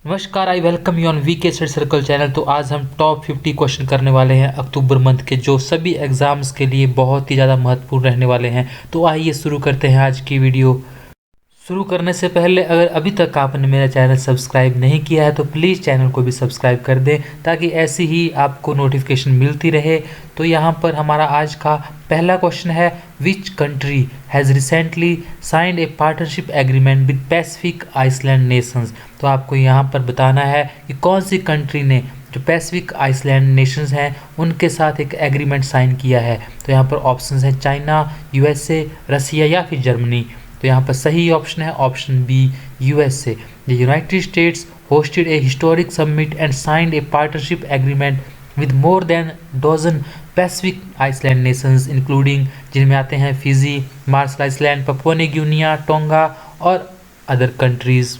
नमस्कार, I welcome you on VK study circle channel. तो आज हम टॉप 50 क्वेश्चन करने वाले हैं अक्टूबर मंथ के, जो सभी एग्जाम्स के लिए बहुत ही ज़्यादा महत्वपूर्ण रहने वाले हैं। तो आइए शुरू करते हैं आज की वीडियो। शुरू करने से पहले अगर अभी तक आपने मेरा चैनल सब्सक्राइब नहीं किया है तो प्लीज़ चैनल को भी सब्सक्राइब कर दें, ताकि ऐसी ही आपको नोटिफिकेशन मिलती रहे। तो यहाँ पर हमारा आज का पहला क्वेश्चन है, which country has recently signed a partnership agreement with Pacific island nations. तो आपको यहाँ पर बताना है कि कौन सी कंट्री ने जो पैसिफिक आइसलैंड नेशंस हैं उनके साथ एक एग्रीमेंट साइन किया है। तो यहाँ पर ऑप्शंस हैं चाइना, यूएसए, रसिया या फिर जर्मनी। तो यहाँ पर सही ऑप्शन है option B, USA. The United States hosted a historic summit and signed a partnership agreement with more than dozen Pacific Island nations, including जिनमें आते हैं Fiji, Marshall island, Papua New Guinea, Tonga और other countries.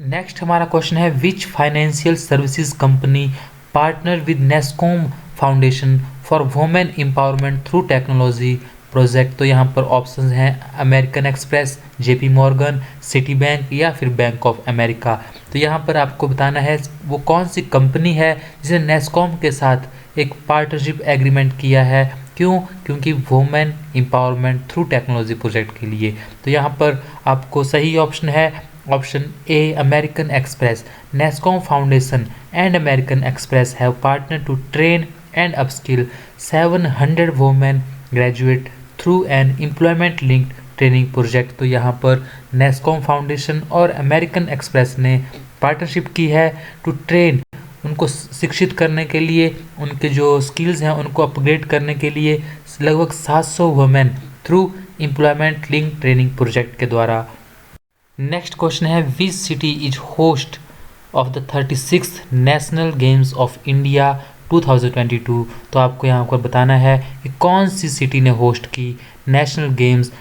Next हमारा question है, which financial services company partner with NASSCOM foundation for women empowerment through technology project. तो यहाँ पर options हैं American Express, JP Morgan, Citi bank या फिर bank of America. तो यहाँ पर आपको बताना है वो कौन सी कंपनी है जिसने नेस्कॉम के साथ एक पार्टनरशिप एग्रीमेंट किया है। क्यों? क्योंकि women empowerment through technology project के लिए। तो यहाँ पर आपको सही ऑप्शन है option A, American Express. NASSCOM foundation and American Express have partner to train and upskill 700 women graduate through an employment linked training project. तो यहाँ पर नेस्कॉम फाउंडेशन और अमेरिकन एक्सप्रेस ने पार्टनरशिप की है टू ट्रेन, उनको शिक्षित करने के लिए, उनके जो स्किल्स हैं उनको अपग्रेड करने के लिए लगभग 700 women through employment link training project के द्वारा। नेक्स्ट क्वेश्चन है, which city is host of the 36th national games of India 2022। तो आपको यहाँ पर बताना है कि कौन सी सिटी ने होस्ट की नेशनल गेम्स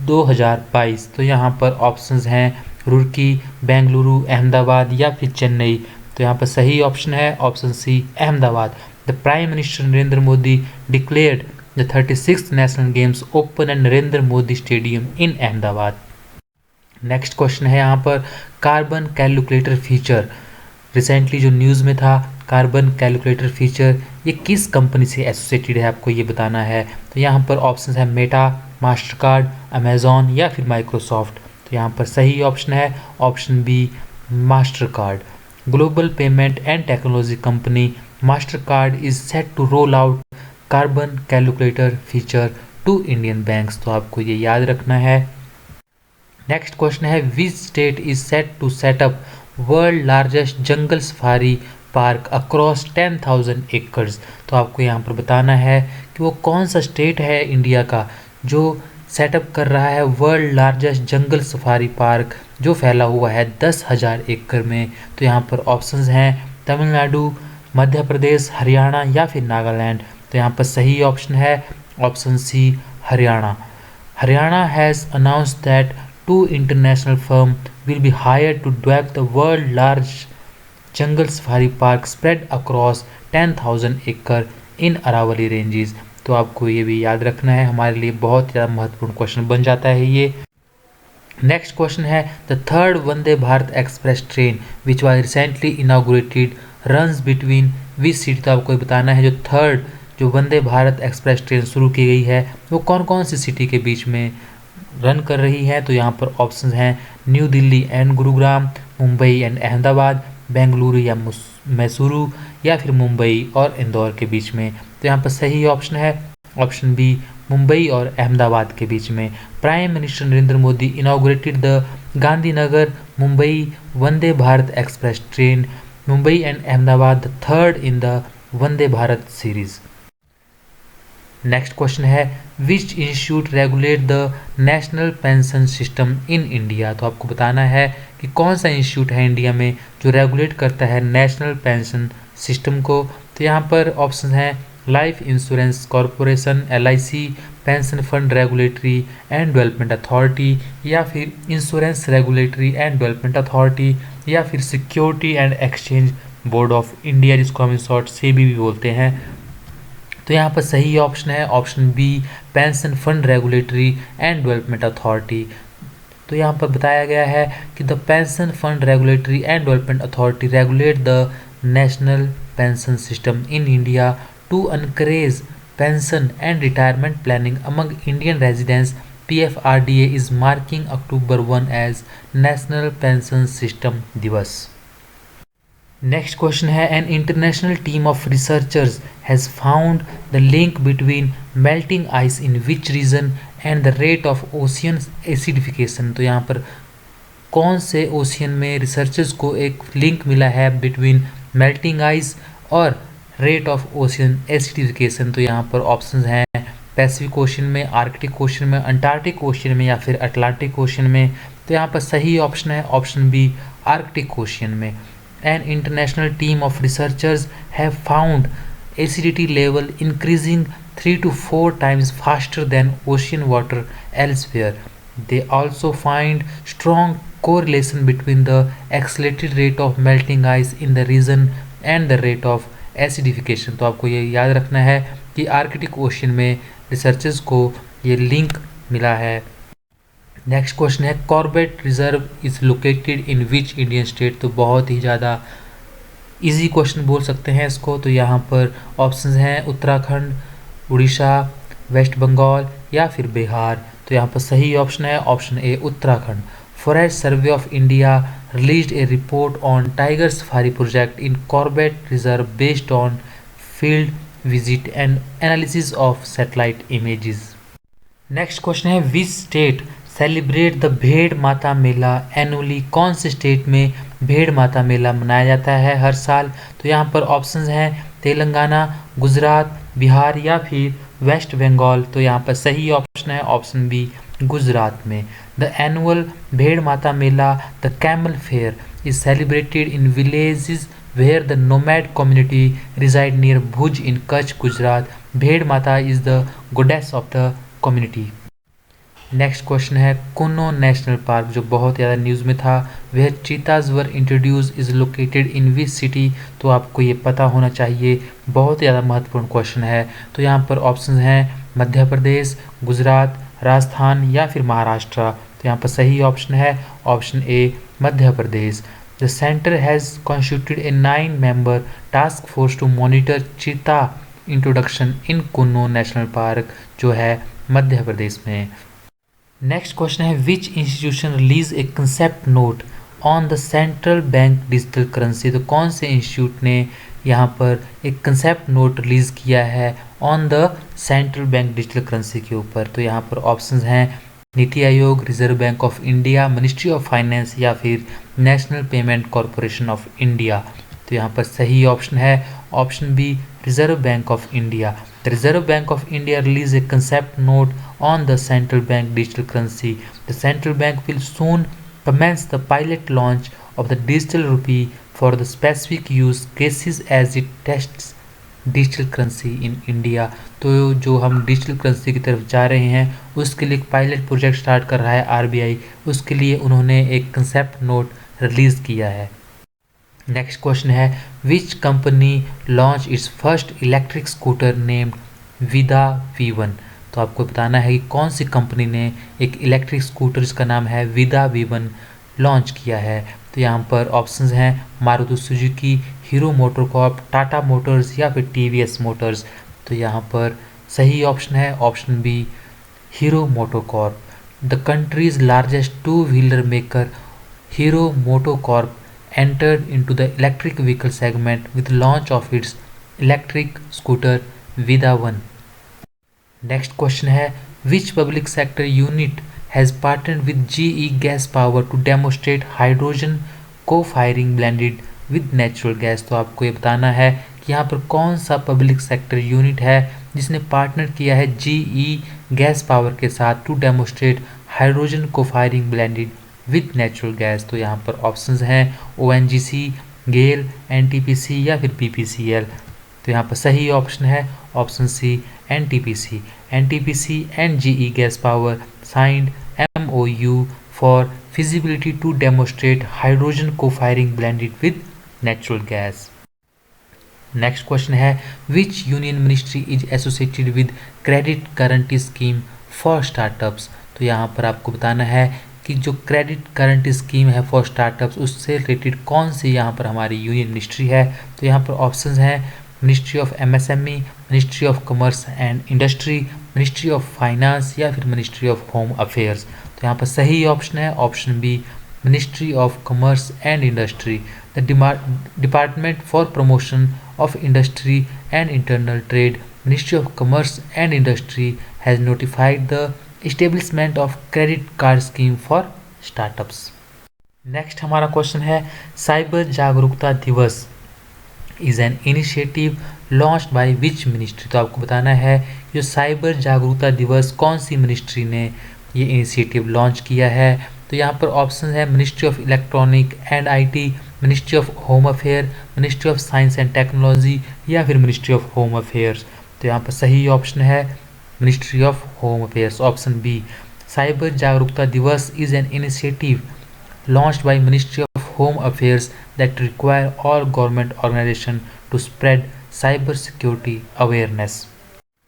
2022। तो यहाँ पर ऑप्शंस हैं रुड़की, बेंगलुरु, अहमदाबाद या फिर चेन्नई। तो यहाँ पर सही ऑप्शन है option C, Ahmedabad. The prime minister Narendra Modi declared the 36th national games open at Narendra Modi stadium in Ahmedabad. Next question है यहाँ पर, कार्बन कैलकुलेटर फीचर रिसेंटली जो न्यूज़ में था, कार्बन कैलकुलेटर फीचर ये किस कंपनी से एसोसिएटेड है, आपको ये बताना है। तो यहाँ पर ऑप्शन है मेटा, मास्टरकार्ड, अमेजॉन या फिर माइक्रोसॉफ्ट। तो यहाँ पर सही ऑप्शन है option B, Mastercard. Global payment and technology company Mastercard is set to roll out carbon calculator feature to Indian banks. तो आपको ये याद रखना है। नेक्स्ट क्वेश्चन है, which state is set to setup world largest jungle safari park across 10,000 acres. तो आपको यहाँ पर बताना है कि वो कौन सा स्टेट है इंडिया का जो सेटअप कर रहा है world largest jungle safari park जो फैला हुआ है 10,000 एकड़ में। तो यहाँ पर ऑप्शंस हैं तमिलनाडु, मध्य प्रदेश, हरियाणा या फिर नागालैंड। तो यहाँ पर सही ऑप्शन है option C, Haryana. Haryana has announced that 2 international firms will be hired to develop the world large jungle safari park spread across 10,000 acre in Aravalli ranges। तो आपको ये भी याद रखना है, हमारे लिए बहुत ज़्यादा महत्वपूर्ण क्वेश्चन बन जाता है ये। नेक्स्ट क्वेश्चन है, the third Vande Bharat express train which was recently inaugurated runs between which city. तो आपको बताना है जो वंदे भारत एक्सप्रेस ट्रेन शुरू की गई है वो कौन कौन सी सिटी के बीच में रन कर रही है। तो यहाँ पर ऑप्शंस हैं new Delhi and Gurugram, Mumbai and Ahmedabad, Bengaluru या मैसूरू या फिर मुंबई और इंदौर के बीच में। तो यहाँ पर सही ऑप्शन है ऑप्शन बी, मुंबई और अहमदाबाद के बीच में। Prime minister Narendra Modi inaugurated the Gandhinagar Mumbai Vande Bharat express train Mumbai and Ahmedabad, the third in the Vande Bharat series. Next question है, which institute regulate the national pension system in India. तो आपको बताना है कि कौन सा इंस्टीट्यूट है इंडिया में जो रेगुलेट करता है नेशनल पेंशन सिस्टम को। तो यहाँ पर ऑप्शन हैं life insurance corporation, LIC, pension fund regulatory and development authority या फिर insurance regulatory and development authority या फिर security and exchange board of India, जिसको हम इन शॉर्ट SEBI भी बोलते हैं। तो यहाँ पर सही ऑप्शन है option B, pension fund regulatory and development authority. तो यहाँ पर बताया गया है कि the pension fund regulatory and development authority regulate the national pension system in India to encourage pension and retirement planning among Indian residents. PFRDA is marking October 1 as National Pension System दिवस। Next question है an international team of researchers has found the link between melting ice in which region and the rate of ocean acidification. तो यहाँ पर कौन से ocean में researchers को एक लिंक मिला है बिटवीन मेल्टिंग आइस और रेट ऑफ ओशियन एसिडिफिकेशन। तो यहाँ पर ऑप्शंस हैं पैसिफिक ओशन में, आर्कटिक ओशन में, अंटार्कटिक ओशन में या फिर अटलांटिक ओशन में। तो यहाँ पर सही ऑप्शन है ऑप्शन बी, आर्कटिक ओशन में। An international team of researchers have found acidity level increasing 3 to 4 times faster than ocean water elsewhere. They also find strong correlation between the accelerated rate of melting ice in the region and the rate of acidification। तो आपको ये याद रखना है कि Arctic ocean में researchers को ये लिंक मिला है। नेक्स्ट क्वेश्चन है Corbett reserve is located in which Indian state. तो बहुत ही ज़्यादा इजी क्वेश्चन बोल सकते हैं इसको। तो यहाँ पर ऑप्शंस हैं उत्तराखंड, उड़ीसा, वेस्ट बंगाल या फिर बिहार। तो यहाँ पर सही ऑप्शन है option A, Uttarakhand. Forest survey of India released A report on tiger safari project in Corbett reserve based on field visit and analysis of satellite images. Next question है विच स्टेट सेलिब्रेट द भेड़ माता मेला annually. कौन से state में भेड़ माता मेला मनाया जाता है हर साल। तो यहाँ पर ऑप्शंस हैं तेलंगाना, गुजरात, बिहार या फिर वेस्ट बंगाल। तो यहाँ पर सही ऑप्शन है ऑप्शन बी, गुजरात में। The annual Bhed Mata Mela the camel fair is celebrated in villages where the nomad community reside near Bhuj in Kutch, Gujarat. भेड़ माता is the goddess of the community. Next question है कुनो national park जो बहुत ज़्यादा news में था वह cheetahs were introduce is located in which city. तो आपको ये पता होना चाहिए, बहुत ज़्यादा महत्वपूर्ण क्वेश्चन है। तो यहाँ पर ऑप्शन हैं मध्य प्रदेश, गुजरात, राजस्थान या फिर महाराष्ट्र। तो यहाँ पर सही ऑप्शन है option A, Madhya Pradesh. The center has constituted a 9-member task force to monitor cheetah introduction in Kunno national park जो है मध्य प्रदेश में। नेक्स्ट क्वेश्चन है which institution release a concept note on the central bank digital currency. तो कौन से institute ने यहाँ पर एक कंसेप्ट नोट रिलीज़ किया है on the central bank digital currency के ऊपर। तो यहाँ पर ऑप्शंस हैं NITI Aayog, reserve bank of India, ministry of finance या फिर national payment corporation of India. तो यहाँ पर सही ऑप्शन है option B, reserve bank of India. The reserve bank of India release a concept note on the central bank digital currency. The central bank will soon commence the pilot launch of the digital rupee for the specific use cases as it tests digital currency in India. तो जो हम digital currency की तरफ जा रहे हैं उसके लिए एक पायलट प्रोजेक्ट स्टार्ट कर रहा है RBI, उसके लिए उन्होंने एक कंसेप्ट नोट रिलीज़ किया है। नेक्स्ट क्वेश्चन है which company launch its first electric scooter named विदा V1। तो आपको बताना है कि कौन सी कंपनी ने एक इलेक्ट्रिक स्कूटर जिसका नाम है विदा V1 लॉन्च किया है। तो यहाँ पर ऑप्शंस हैं Maruti Suzuki, Hero MotoCorp, Tata Motors या फिर TVS मोटर्स। तो यहाँ पर सही ऑप्शन है option B, Hero MotoCorp. The country's largest two wheeler maker Hero MotoCorp entered into the electric vehicle segment with launch of its electric scooter Vida 1। Next question है which public sector unit has partnered with GE Gas Power to demonstrate hydrogen co-firing blended with natural gas। तो आपको ये बताना है कि यहाँ पर कौन सा पब्लिक सेक्टर यूनिट है जिसने पार्टनर किया है GE गैस पावर के साथ to demonstrate hydrogen co firing blended with natural gas. तो यहाँ पर ऑप्शंस हैं ONGC, गेल, NTPC या फिर BPCL। तो यहाँ पर सही ऑप्शन है option C, NTPC। NTPC and GE gas power signed MOU for feasibility to demonstrate hydrogen co firing blended with natural gas. Next question है which union ministry is associated with credit guarantee scheme for startups. तो यहाँ पर आपको बताना है कि जो credit current scheme है फॉर स्टार्टअप्स उससे रिलेटेड कौन सी यहाँ पर हमारी यूनियन मिनिस्ट्री है। तो यहाँ पर ऑप्शंस हैं ministry of MSME, ministry of commerce and industry, ministry of finance या फिर मिनिस्ट्री ऑफ होम अफेयर्स। तो यहाँ पर सही ऑप्शन है option B, ministry of commerce and industry. The department for promotion of industry and internal trade, ministry of commerce and industry has notified the establishment of credit card scheme for startups. Next हमारा question है cyber जागरूकता दिवस is an initiative launched by which ministry. तो आपको बताना है जो cyber जागरूकता दिवस कौन सी मिनिस्ट्री ने ये इनिशिएटिव लॉन्च किया है। तो यहाँ पर ऑप्शन है ministry of electronic and IT, ministry of home affair, ministry of science and technology या फिर मिनिस्ट्री ऑफ होम अफेयर्स। तो यहाँ पर सही ऑप्शन है ministry of home affairs, option B. Cyber जागरूकता दिवस is an initiative launched by Ministry of Home Affairs that require all government organization to spread cyber security awareness.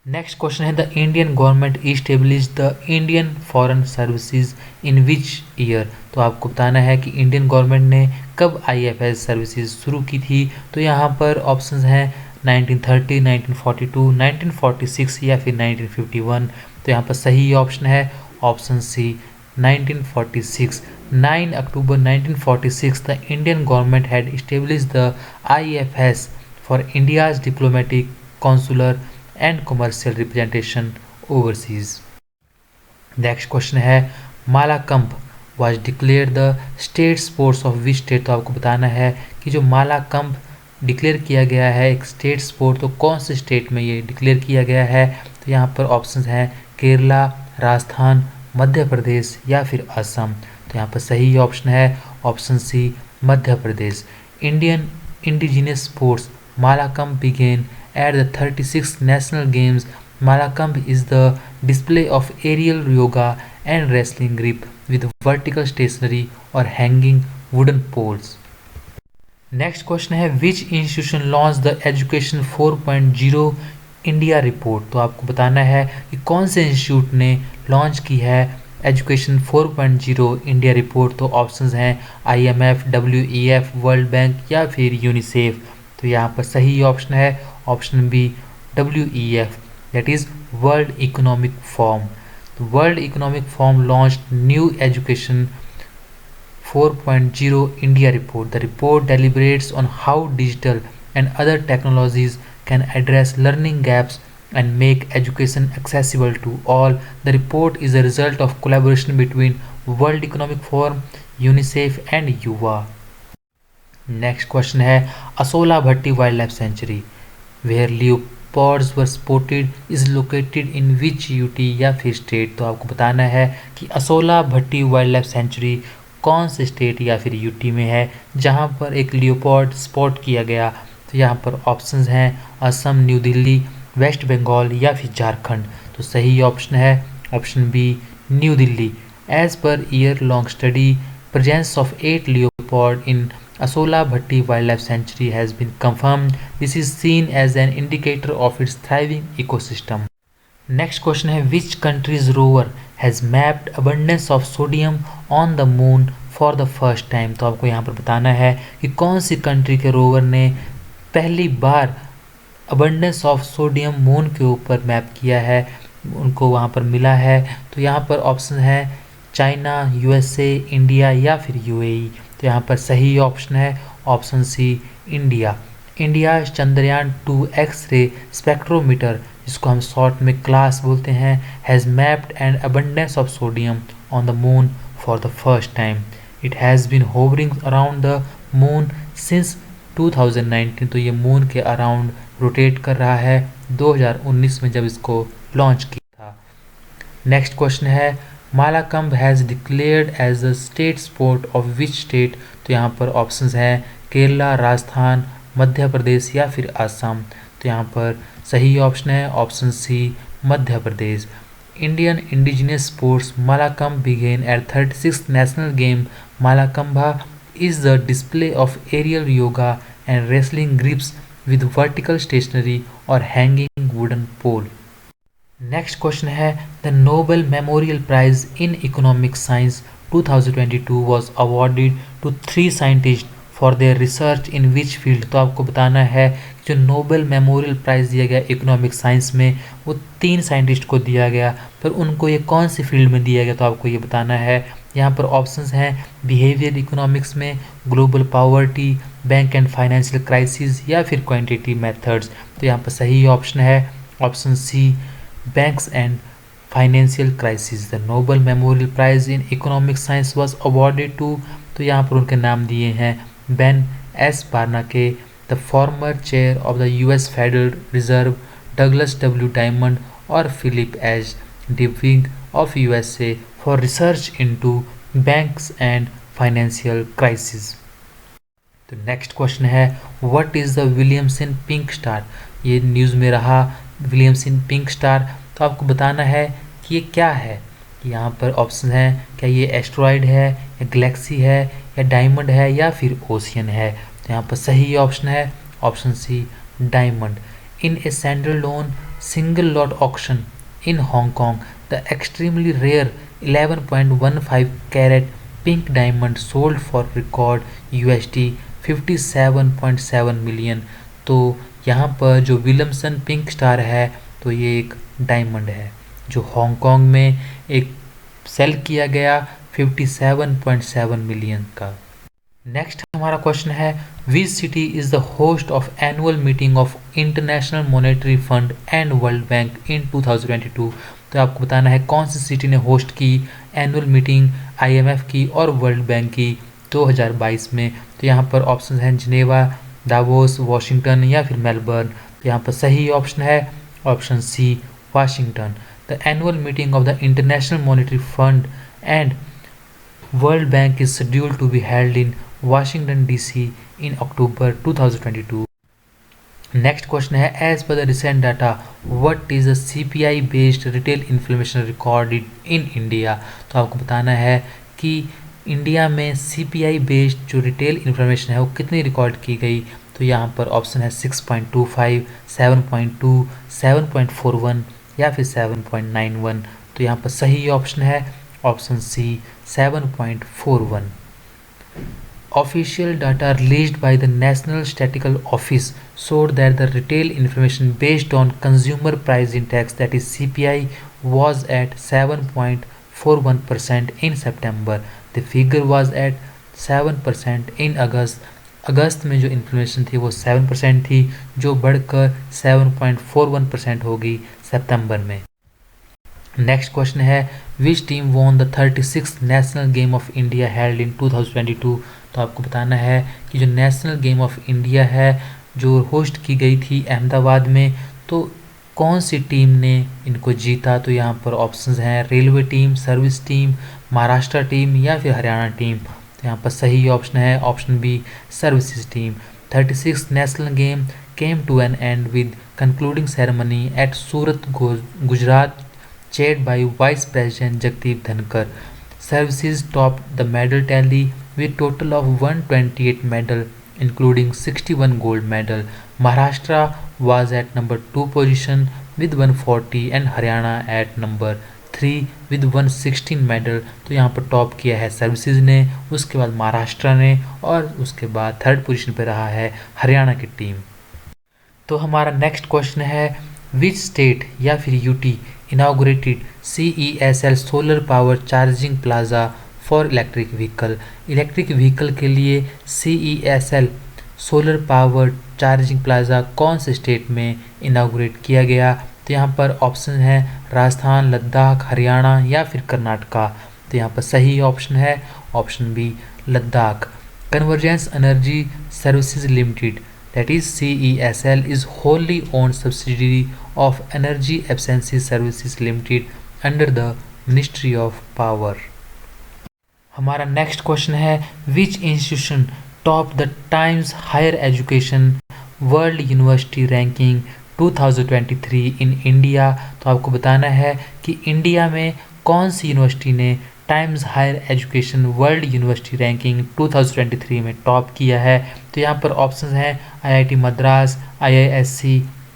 Next question है the Indian government established the Indian Foreign Services in which year। तो आपको बताना है कि Indian government ने कब IFS services शुरू की थी। तो यहाँ पर ऑप्शंस हैं 1930, 1942, 1946 या फिर 1951। तो यहाँ पर सही ऑप्शन है option C 1946। 9 October 1946, the Indian government had established the IFS for India's diplomatic, consular and commercial representation overseas. Next question है मालाकंब was declared the state sports of which state। तो आपको बताना है कि जो मालाकंब डिक्लेयर किया गया है एक स्टेट स्पोर्ट तो कौन से स्टेट में ये डिक्लेयर किया गया है। तो यहाँ पर ऑप्शंस हैं केरला, राजस्थान, मध्य प्रदेश या फिर असम। तो यहाँ पर सही ऑप्शन है option C Madhya Pradesh. Indian indigenous sports Mallakhamb began at the 36 national games. Mallakhamb is the display of aerial yoga and wrestling grip with vertical stationary और hanging wooden poles. Next question है which institution launch the education 4.0 India report. तो आपको बताना है कि कौन से institute ने लॉन्च की है एजुकेशन 4.0 इंडिया रिपोर्ट। तो ऑप्शंस हैं IMF, WEF, वर्ल्ड बैंक या फिर यूनिसेफ। तो यहाँ पर सही ऑप्शन है option B WEF that is World Economic Forum. तो World Economic Forum launch new education 4.0 India report. The report deliberates on how digital and other technologies can address learning gaps and make education accessible to all. The report is a result of collaboration between World Economic Forum, UNICEF and युवा। Next question है Asola Bhatti wildlife sanctuary where leopards were spotted is located in which UT या फिर state. तो आपको बताना है कि Asola Bhatti wildlife century कौन से स्टेट या फिर यूटी में है जहाँ पर एक लियोपार्ड स्पॉट किया गया। तो यहाँ पर ऑप्शंस हैं असम, न्यू दिल्ली, वेस्ट बंगाल या फिर झारखंड। तो सही ऑप्शन है option B new Delhi. As per year long study presence of 8 leopard in Asola Bhatti wildlife sanctuary has been confirmed. This is seen as an indicator of its thriving ecosystem. Next question है which country's rover has mapped abundance of sodium on the moon for the first time. तो आपको यहाँ पर बताना है कि कौन सी कंट्री के रोवर ने पहली बार अबंडेंस ऑफ सोडियम मून के ऊपर मैप किया है, उनको वहाँ पर मिला है। तो यहाँ पर ऑप्शन है चाइना, USA, इंडिया या फिर UAE। तो यहाँ पर सही ऑप्शन है option C India. India Chandrayaan 2 x ray spectrometer जिसको हम शॉर्ट में क्लास बोलते हैं has mapped an abundance of sodium on the moon for the first time. It has been hovering around the moon since 2019। तो ये मून के around rotate कर रहा है 2019 में जब इसको लॉन्च किया था। नेक्स्ट क्वेश्चन है Mallakhamb has declared as the state sport of which state. तो यहाँ पर ऑप्शंस हैं केरला, राजस्थान, मध्य प्रदेश या फिर असम। तो यहाँ पर सही ऑप्शन है option C Madhya Pradesh. Indian indigenous sports Mallakhamb began at 36 national game. Mallakhamba is the display of aerial yoga and wrestling grips with vertical stationary और hanging wooden pole. Next question है the Nobel memorial prize in economic science 2022 was awarded to 3 scientists for their research in which field. तो आपको बताना है कि जो Nobel memorial price दिया गया इकोनॉमिक साइंस में वो 3 साइंटिस्ट को दिया गया, पर उनको ये कौन सी फील्ड में दिया गया तो आपको ये बताना है। यहाँ पर ऑप्शंस हैं बिहेवियर इकोनॉमिक्स में, global poverty, bank and financial crisis या फिर क्वांटिटेटिव मेथड्स। तो यहाँ पर सही ऑप्शन है option C, banks and financial crisis. The Nobel memorial prize in economic science was awarded to, तो यहाँ पर उनके नाम दिए हैं Ben S Bernanke, the former chair of the US Federal Reserve Douglas W Diamond और Philip H Dybvig of USA for research into banks and financial crisis. तो next question है what is the Williamson pink star. ये न्यूज़ में रहा Williamson pink star, तो आपको बताना है कि ये क्या है। यहाँ पर ऑप्शन है क्या ये एस्ट्रॉयड है या गैलेक्सी है या डायमंड है या फिर ओशियन है। तो यहाँ पर सही ऑप्शन है option C, diamond. In a standard lone single lot auction in Hong Kong the extremely rare 11.15 carat pink diamond sold for record USD 57.7 million. तो यहाँ पर जो विलियमसन पिंक स्टार है तो ये एक डायमंड है जो हांगकांग में एक सेल किया गया 57.7 मिलियन का। नेक्स्ट हमारा क्वेश्चन है which city is the host of annual meeting of International Monetary Fund and World Bank in 2022। तो आपको बताना है कौन सी सिटी ने होस्ट की एनुअल मीटिंग IMF की और वर्ल्ड बैंक की 2022 में। तो यहाँ पर ऑप्शन हैं जिनेवा, दावोस, वॉशिंगटन या फिर मेलबर्न। तो यहाँ पर सही ऑप्शन है option C, Washington. The annual meeting of the International Monetary Fund and World Bank is scheduled to be held in Washington DC in October 2022. Next question है as per the recent data what is the CPI based retail inflation recorded in India. तो आपको बताना है कि India में CPI based जो retail inflation है वो कितनी रिकॉर्ड की गई। तो यहाँ पर ऑप्शन है 6.25, 7.2, 7.41 या फिर 7.91। तो यहाँ पर सही ऑप्शन है option C, 7.41। Official data released by the National Statistical Office showed that the retail information based on consumer price index that is CPI was at 7.41% in September. The figure was at 7% in August. अगस्त में जो inflation थी वो 7% थी जो बढ़कर 7.41% होगी सितंबर में। Next question है which team won the 36th national game of India held in 2022। तो आपको बताना है कि जो नेशनल गेम ऑफ इंडिया है जो होस्ट की गई थी अहमदाबाद में, तो कौन सी टीम ने इनको जीता। तो यहाँ पर ऑप्शंस हैं railway team, service team, Maharashtra team या फिर हरियाणा टीम। तो यहाँ पर सही ऑप्शन है option B, services team. 36th national game came to an end with concluding ceremony at Surat Gujarat chaired by Vice President Jagdeep Dhankar. Services topped the medal tally with total of 128 medal, including 61 gold medal. Maharashtra was at number 2 position with 140 and Haryana at number 3 with 116 medal. तो यहाँ पर top किया है services ने, उसके बाद महाराष्ट्र ने और उसके बाद थर्ड पोजीशन पे रहा है हरियाणा की टीम। तो हमारा नेक्स्ट क्वेश्चन है विच स्टेट या फिर UT inaugurated CESL solar power charging plaza for electric vehicle. Electric vehicle के लिए CESL solar power charging plaza कौन से स्टेट में इनाग्रेट किया गया। तो यहाँ पर ऑप्शन है राजस्थान, लद्दाख, हरियाणा या फिर कर्नाटका। तो यहाँ पर सही ऑप्शन है option B, Ladakh. Convergence energy services limited that is CESL is wholly owned subsidiary of Energy Efficiency Services Limited under the Ministry of Power. हमारा नेक्स्ट क्वेश्चन है which institution top the Times higher education world university ranking 2023 in India. तो आपको बताना है कि India में कौन सी यूनिवर्सिटी ने Times higher education world university ranking 2023 में टॉप किया है। तो यहाँ पर ऑप्शन हैं IIT Madras, IISc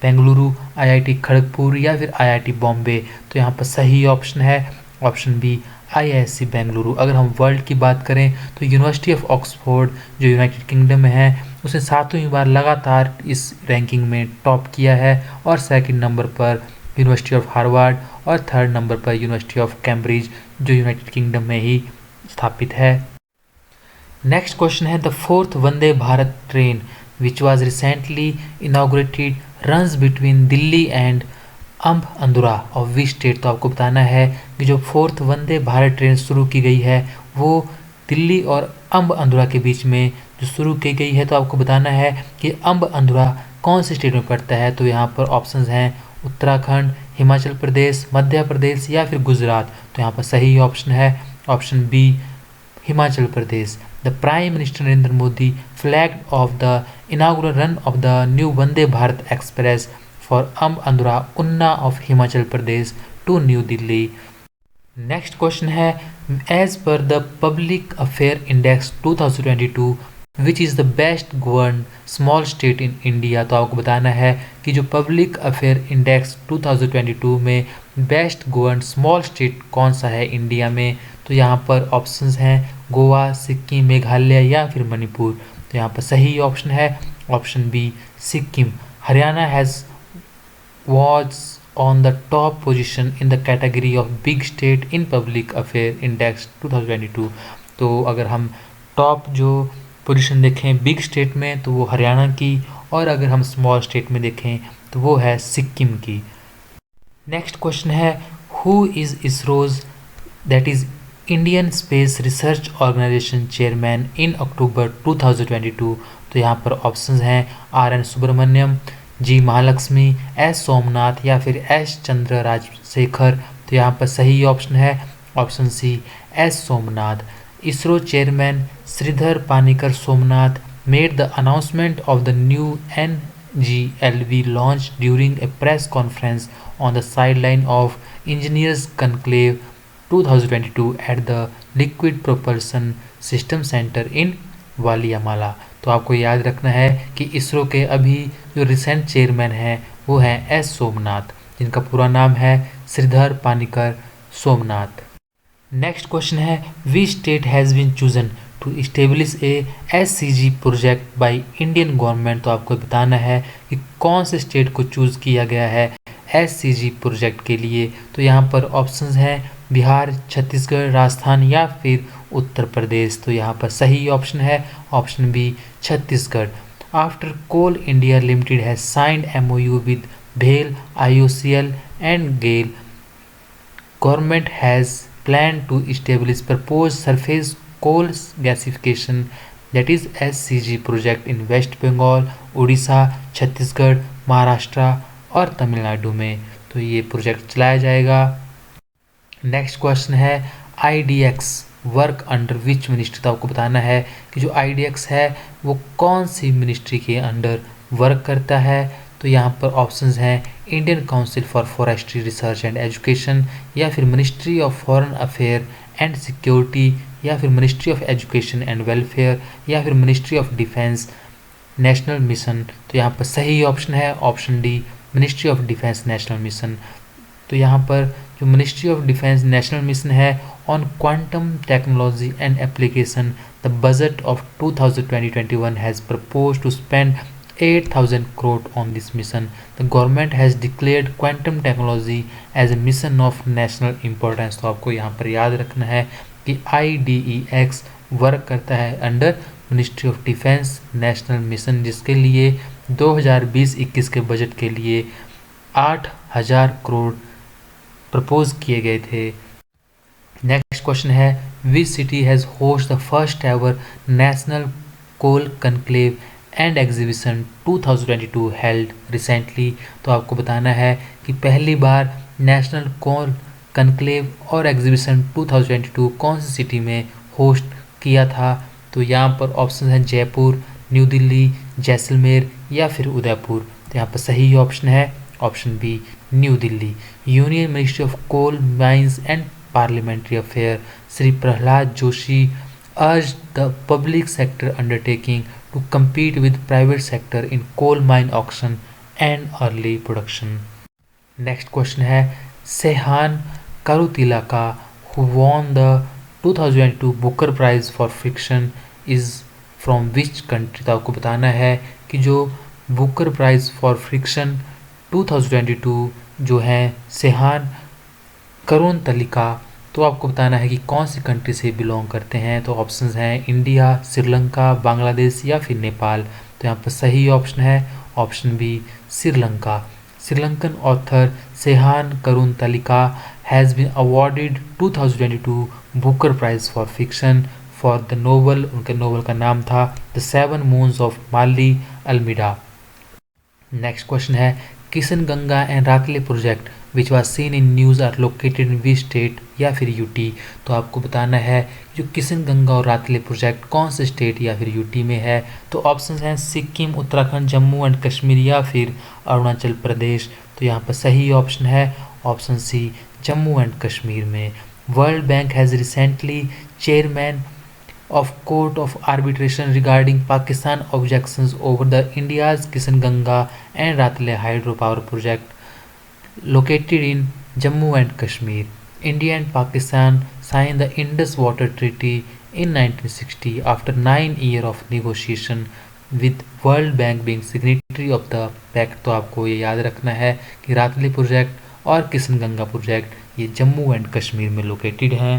Bengaluru, IIT Kharagpur या फिर IIT बॉम्बे। तो यहाँ पर सही ऑप्शन है ऑप्शन बी, IISc बेंगलुरु। अगर हम वर्ल्ड की बात करें तो यूनिवर्सिटी ऑफ ऑक्सफोर्ड जो यूनाइटेड किंगडम में है, उसने 7वीं बार लगातार इस रैंकिंग में टॉप किया है। और सेकंड नंबर पर यूनिवर्सिटी ऑफ हार्वर्ड और थर्ड नंबर पर यूनिवर्सिटी ऑफ कैम्ब्रिज जो यूनाइटेड किंगडम में ही स्थापित है। नेक्स्ट क्वेश्चन है the fourth Vande Bharat train which was recently inaugurated runs between Delhi and Amb Andaura of which state. तो आपको बताना है कि जो फोर्थ वंदे भारत ट्रेन शुरू की गई है वो दिल्ली और अम्ब अंदुरा के बीच में जो शुरू की गई है। तो आपको बताना है कि अम्ब अंदुरा कौन से स्टेट में पड़ता है। तो यहाँ पर ऑप्शंस हैं उत्तराखंड, हिमाचल प्रदेश, मध्य प्रदेश या फिर गुजरात। तो यहाँ पर सही ऑप्शन है option B, Himachal Pradesh. The prime minister Narendra Modi flagged off the inaugural run of the new Vande Bharat express for Amb Andaura Una of Himachal Pradesh to New Delhi. Next question है as per the public affair index 2022 which is the best govern small state in India. तो आपको बताना है कि जो public affair index 2022 में best govern small state कौन सा है इंडिया में। तो यहाँ पर ऑप्शंस हैं गोवा, सिक्किम, मेघालय या फिर मणिपुर। तो यहाँ पर सही ऑप्शन है option B, Sikkim. Haryana has was on the top position in the category of big state in public affair index 2022। तो अगर हम टॉप जो पोजीशन देखें बिग स्टेट में तो वो हरियाणा की, और अगर हम स्मॉल स्टेट में देखें तो वो है सिक्किम की। नेक्स्ट क्वेश्चन है who is ISRO's that is Indian Space Research Organisation chairman in October 2022। तो यहाँ पर ऑप्शंस हैं RN Subramanyam, G Mahalakshmi, S Somnath या फिर एस चंद्र राजशेखर। तो यहाँ पर सही ऑप्शन है option C, S Somnath. ISRO chairman Sreedhar Panicker Somnath made the announcement of the new NGLV launch during a press conference on the sideline of engineers conclave 2022 at the liquid propulsion system centre in Valiamala. तो आपको याद रखना है कि इसरो के अभी जो रिसेंट चेयरमैन हैं वो हैं एस सोमनाथ, जिनका पूरा नाम है श्रीधर पानिकर सोमनाथ। नेक्स्ट क्वेश्चन है which state has been chosen to establish a SCG project by Indian government. तो आपको बताना है कि कौन से स्टेट को चूज़ किया गया है SCG प्रोजेक्ट के लिए। तो यहाँ पर ऑप्शंस हैं बिहार, छत्तीसगढ़, राजस्थान या फिर उत्तर प्रदेश। तो यहाँ पर सही ऑप्शन है option B, Chhattisgarh. After Coal India Limited has signed MOU with भेल, IOCL and GAIL, government has plan to establish propose surface coal gasification that is SCG project in West Bengal, Orissa, Chhattisgarh, Maharashtra और तमिलनाडु में। तो ये प्रोजेक्ट चलाया जाएगा। नेक्स्ट क्वेश्चन है IDX work under which ministry. तो आपको बताना है कि जो IDX है वो कौन सी मिनिस्ट्री के अंडर वर्क करता है। तो यहाँ पर ऑप्शंस हैं Indian council for forestry research and education या फिर ministry of foreign affair and security या फिर ministry of education and welfare या फिर ministry of defence national mission. तो यहाँ पर सही ऑप्शन है option D, ministry of defence national mission. तो यहाँ पर जो ministry of defence national mission है on quantum technology and application, the budget of 2020-21 has propose to spend 8,000 crore on this mission. The government has declared quantum technology as a mission of national importance। तो आपको यहाँ पर याद रखना है कि IDEX work करता है under ministry of defence national mission, जिसके लिए 2020-21 के बजट के लिए 8,000 करोड़ प्रपोज किए गए थे। नेक्स्ट क्वेश्चन है which city has host the first ever national coal conclave and exhibition 2022 held recently. तो आपको बताना है कि पहली बार नेशनल कोल कनक्लेव और एग्जीबिशन 2022 कौन सी सिटी में होस्ट किया था। तो यहाँ पर ऑप्शन है जयपुर, न्यू दिल्ली, जैसलमेर या फिर उदयपुर। तो यहाँ पर सही ऑप्शन है option B, new Delhi. Union ministry of coal mines and parliamentary affair Shri Prahlad Joshi urged the public sector undertaking to compete with private sector in coal mine auction and early production। Next question है सेहान कारुतिला का who won the 2022 Booker prize for fiction is from which country. तो आपको बताना है कि जो Booker prize for fiction 2022 जो है सेहान करुण तलिका, तो आपको बताना है कि कौन सी कंट्री से बिलोंग करते हैं। तो ऑप्शंस हैं इंडिया, श्रीलंका, बांग्लादेश या फिर नेपाल। तो यहाँ पर सही ऑप्शन है option B Sri Lanka. Sri Lankan author Shehan Karunatilaka has been awarded 2022 Booker prize for fiction for the novel, उनके नोवेल का नाम था the seven moons of Maali Almeida. Next question है Kishanganga and Ratle project which was seen in news are located in which state या फिर UT. तो आपको बताना है जो किशन गंगा और रातले प्रोजेक्ट कौन से स्टेट या फिर यूटी में है। तो ऑप्शन हैं सिक्किम, उत्तराखंड, जम्मू एंड कश्मीर या फिर अरुणाचल प्रदेश। तो यहाँ पर सही ऑप्शन है option C Jammu and Kashmir में। World Bank has recently chairman of Court of Arbitration regarding Pakistan objections over the India's Kishan Ganga and Ratle hydropower project located in Jammu and Kashmir. India and Pakistan signed the Indus Water Treaty in 1960 after 9 years of negotiation with World Bank being signatory of the pact। तो आपको ये याद रखना है कि रातले project और Kishan Ganga project ये Jammu and Kashmir में लोकेटेड हैं।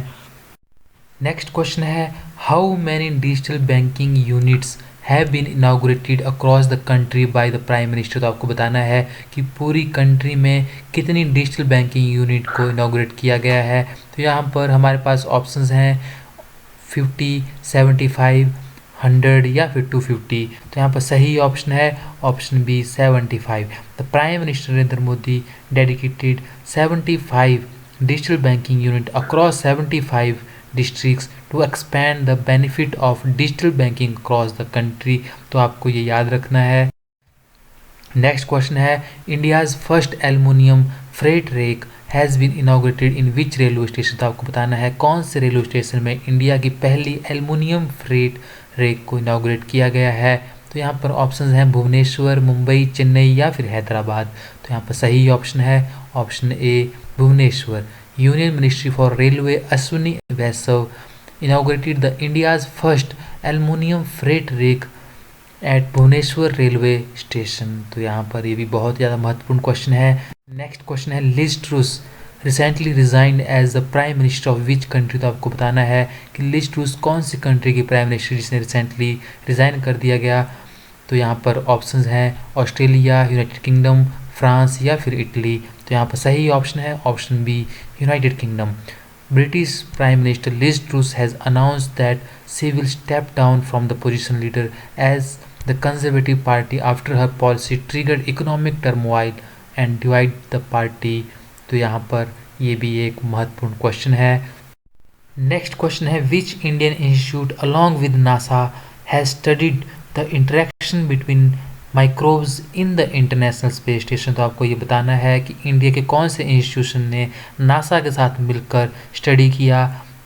नेक्स्ट क्वेश्चन है how many digital banking units have been inaugurated across the country by the prime minister. तो आपको बताना है कि पूरी कंट्री में कितनी डिजिटल बैंकिंग यूनिट को इनाग्रेट किया गया है। तो यहाँ पर हमारे पास ऑप्शंस हैं 50, 75, 100 या फिर 250। तो यहाँ पर सही ऑप्शन है option B 75। The prime minister Narendra Modi dedicated 75 digital banking unit across 75 districts to expand the benefit of digital banking across the country। तो आपको ये याद रखना है। नेक्स्ट क्वेश्चन है India's first aluminium freight rake has been inaugurated in which railway station. तो आपको बताना है कौन से रेलवे स्टेशन में इंडिया की पहली एल्युमिनियम फ्रेट रेक को इनाग्रेट किया गया है। तो यहाँ पर ऑप्शंस हैं भुवनेश्वर, मुंबई, चेन्नई या फिर हैदराबाद। तो यहाँ पर सही ऑप्शन है option A Bhubaneswar. Union Ministry for Railway Ashwini Vaishnav inaugurated the India's first aluminium freight rake at Bhubaneswar railway station. तो यहाँ पर ये भी बहुत ज़्यादा महत्वपूर्ण क्वेश्चन है। नेक्स्ट क्वेश्चन है Liz Truss recently resigned as the prime minister of which country. तो आपको बताना है कि लिज ट्रूस कौन सी कंट्री की प्राइम मिनिस्टर जिसने रिसेंटली रिज़ाइन कर दिया गया। तो यहाँ पर ऑप्शंस हैं ऑस्ट्रेलिया, यूनाइटेड किंगडम, फ्रांस या फिर इटली। तो यहाँ पर सही ऑप्शन है option B United Kingdom. British prime minister Liz Truss has announced that she will step down from the position leader as the Conservative Party after her policy triggered economic turmoil and divide the party. तो यहाँ पर ये भी एक महत्वपूर्ण question है। Next question है which Indian institute along with NASA has studied the interaction between microbes in the International Space station. तो आपको ये बताना है कि इंडिया के कौन से इंस्टीट्यूशन ने नासा के साथ मिलकर स्टडी किया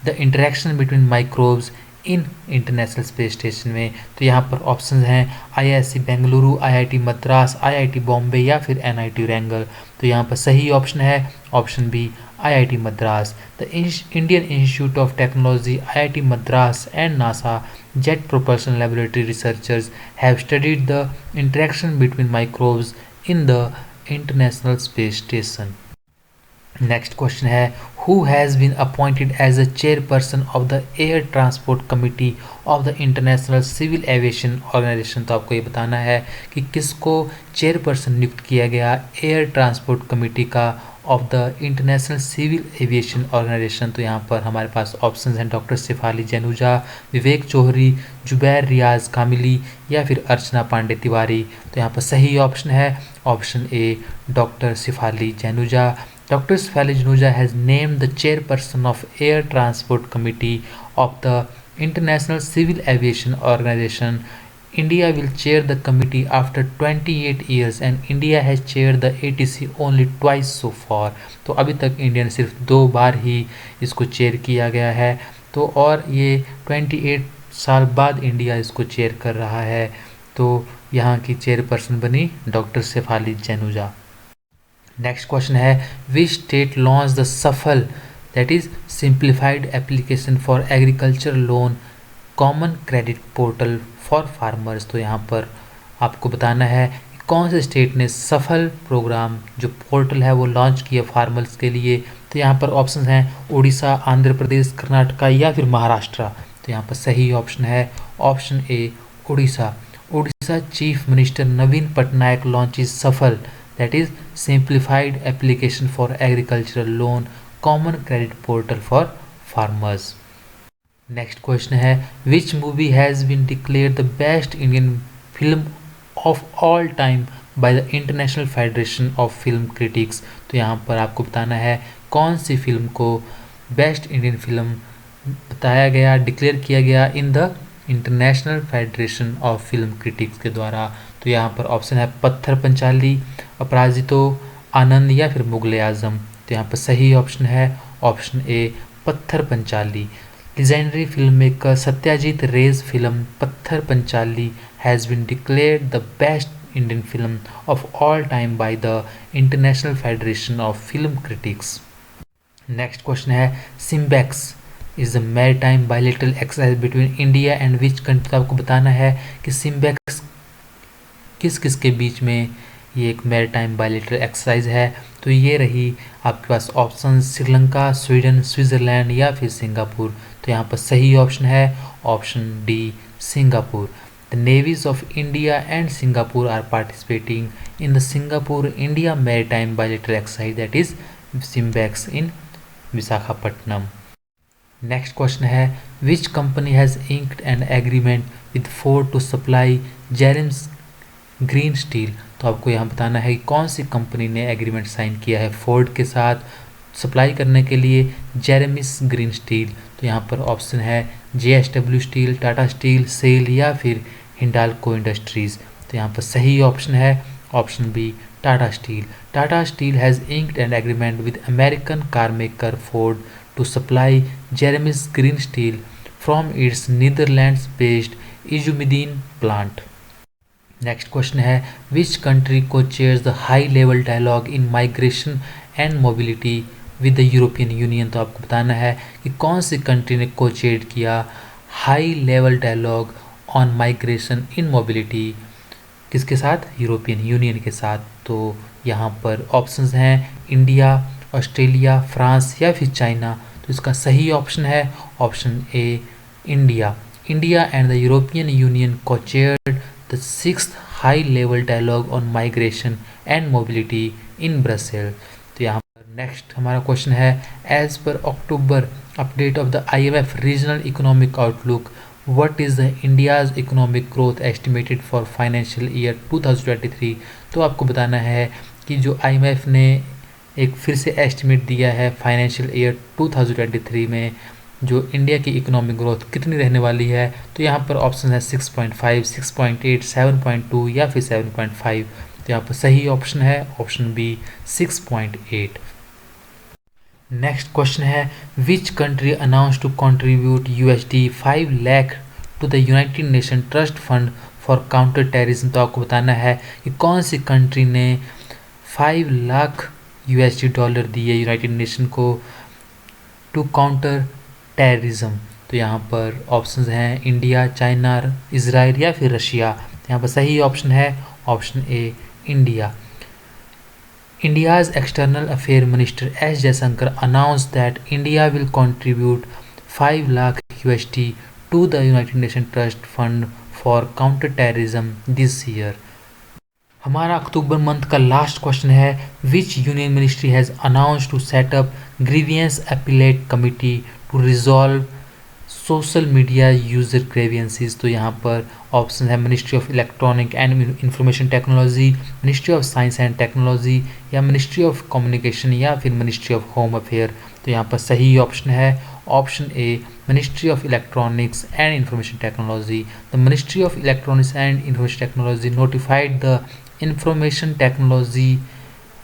the interaction between microbes in international Space station में। तो यहाँ पर ऑप्शन हैं IISc Bengaluru, IIT Madras, IIT Bombay या फिर एनआईटी रैंगल। तो यहाँ पर सही ऑप्शन है option B IIT Madras. The Indian Institute of Technology, IIT Madras and NASA jet propulsion laboratory researchers have studied the interaction between microbes in the International Space Station. Next question है who has been appointed as a chairperson of the air transport committee of the International Civil Aviation organisation. तो आपको ये बताना है कि किसको chairperson नियुक्त किया गया एयर ट्रांसपोर्ट कमेटी का of the International Civil Aviation organisation. तो यहाँ पर हमारे पास ऑप्शंस हैं डॉक्टर शेफाली जैनुजा, विवेक जौहरी, जुबैर रियाज कामिली या फिर अर्चना पांडे तिवारी। तो यहाँ पर सही ऑप्शन है option A doctor Shefali Januja. Dr. Sefali Januja has named the chairperson of Air Transport Committee of the International Civil Aviation Organization. India will chair the committee after 28 years and India has chaired the ATC only twice so far. तो अभी तक India ने सिर्फ 2 बार ही इसको chair किया गया है। तो और ये 28 साल बाद इंडिया इसको चेयर कर रहा है। तो यहाँ की चेयरपर्सन बनी डॉक्टर शेफाली जैनुजा। नेक्स्ट क्वेश्चन है विच स्टेट लॉन्च द सफल that is simplified application for agriculture loan common credit portal for farmers. तो यहाँ पर आपको बताना है कि कौन से स्टेट ने सफल प्रोग्राम जो पोर्टल है वो लॉन्च किया फार्मर्स के लिए। तो यहाँ पर ऑप्शन हैं उड़ीसा, आंध्र प्रदेश, कर्नाटका या फिर महाराष्ट्र। तो यहाँ पर सही ऑप्शन है option A Orissa. Orissa chief minister Naveen Patnaik launches SAFAL that is simplified application for agricultural loan common credit portal for farmers. Next question है which movie has been declared the best Indian film of all time by the International Federation of Film Critics. तो यहाँ पर आपको बताना है कौन सी film को बेस्ट इंडियन फिल्म बताया गया, डिक्लेयर किया गया in the International Federation of Film critics के द्वारा। तो यहाँ पर ऑप्शन है पत्थर पंचाली, अपराजितो, आनंद या फिर मुगले आजम। तो यहाँ पर सही ऑप्शन है ऑप्शन ए पत्थर Panchali. legendary filmmaker Satyajit Ray's film Patthar Panchali has been declared the best Indian film of all time by the International Federation of Film Critics. Next question है Simbex is a maritime bilateral exercise between India and which country। तो आपको बताना है कि Simbex किस किस के बीच में ये एक मैरीटाइम बायलैटरल एक्सरसाइज है। तो ये रही आपके पास ऑप्शन श्रीलंका, स्वीडन, स्विट्ज़रलैंड या फिर सिंगापुर। तो यहाँ पर सही ऑप्शन है option D Singapore. The navies of India and Singapore are participating in the Singapore India maritime bilateral exercise that is SIMBEX in Visakhapatnam. Next question है which company has inked an agreement with Ford to supply Zeremis green steel. तो आपको यहाँ बताना है कि कौन सी company ने एग्रीमेंट साइन किया है फोर्ड के साथ सप्लाई करने के लिए जेरेमिस ग्रीन स्टील। तो यहाँ पर ऑप्शन है JSW steel, Tata steel, SAIL या फिर हिंडाल्को इंडस्ट्रीज़। तो यहाँ पर सही ऑप्शन है option B Tata steel. Tata steel has inked an agreement with American car maker Ford to supply Zeremis green steel from its Netherlands based IJmuiden plant. Next question है which country को chairs the high level dialogue in migration and mobility with the European Union. तो आपको बताना है कि कौन सी country ने को चेयर किया high level dialogue on migration in mobility किसके साथ, यूरोपियन यूनियन के साथ। तो यहाँ पर ऑप्शंस हैं इंडिया, ऑस्ट्रेलिया, फ्रांस या फिर चाइना। तो इसका सही ऑप्शन है option A India. India and the European union को chaired the sixth high level dialogue on migration and mobility in Brussels। तो यहाँ पर नेक्स्ट हमारा क्वेश्चन है as per October update of the IMF regional economic outlook what is the India's economic growth estimated for financial year 2023। तो आपको बताना है कि जो IMF ने एक फिर से एस्टिमेट दिया है फाइनेंशियल ईयर 2023 में जो इंडिया की इकोनॉमिक ग्रोथ कितनी रहने वाली है। तो यहाँ पर ऑप्शन है 6.5, 6.8, 7.2 या फिर 7.5। तो यहाँ पर सही ऑप्शन है ऑप्शन बी 6.8। नेक्स्ट क्वेश्चन है which country announce to contribute $5 lakh to the United Nation Trust Fund for counter terrorism. तो आपको बताना है कि कौन सी कंट्री ने $5 लाख दिए यूनाइटेड नेशन को टू काउंटर टेररिज्म। तो यहाँ पर ऑप्शंस हैं इंडिया, चाइना, इजराइल या फिर रशिया। तो यहाँ पर सही ऑप्शन है option A India. India's external affair minister S Jaishankar announce that India will contribute $5 lakh to the United Nation Trust Fund for counter terrorism this year. हमारा अक्टूबर मंथ का लास्ट क्वेश्चन है which union ministry has announce to set up grievance appellate committee to resolve social media user grievances. तो यहाँ पर option है ministry of electronic and information technology, ministry of science and technology या ministry of communication या फिर ministry of home affair. तो यहाँ पर सही ऑप्शन है option A ministry of electronics and information technology. The ministry of electronics and information technology notified the information technology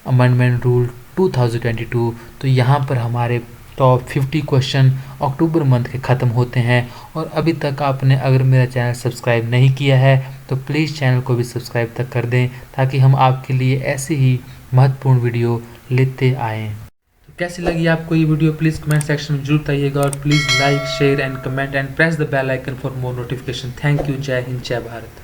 amendment rule 2022। तो यहाँ पर हमारे टॉप 50 क्वेश्चन अक्टूबर मंथ के ख़त्म होते हैं। और अभी तक आपने अगर मेरा चैनल सब्सक्राइब नहीं किया है तो प्लीज़ चैनल को भी सब्सक्राइब तक कर दें ताकि हम आपके लिए ऐसे ही महत्वपूर्ण वीडियो लेते आएँ। कैसी लगी आपको ये वीडियो प्लीज़ कमेंट सेक्शन में जरूर बताइएगा, और please like share and comment and press the bell icon for more notification. Thank you. जय हिंद, जय भारत।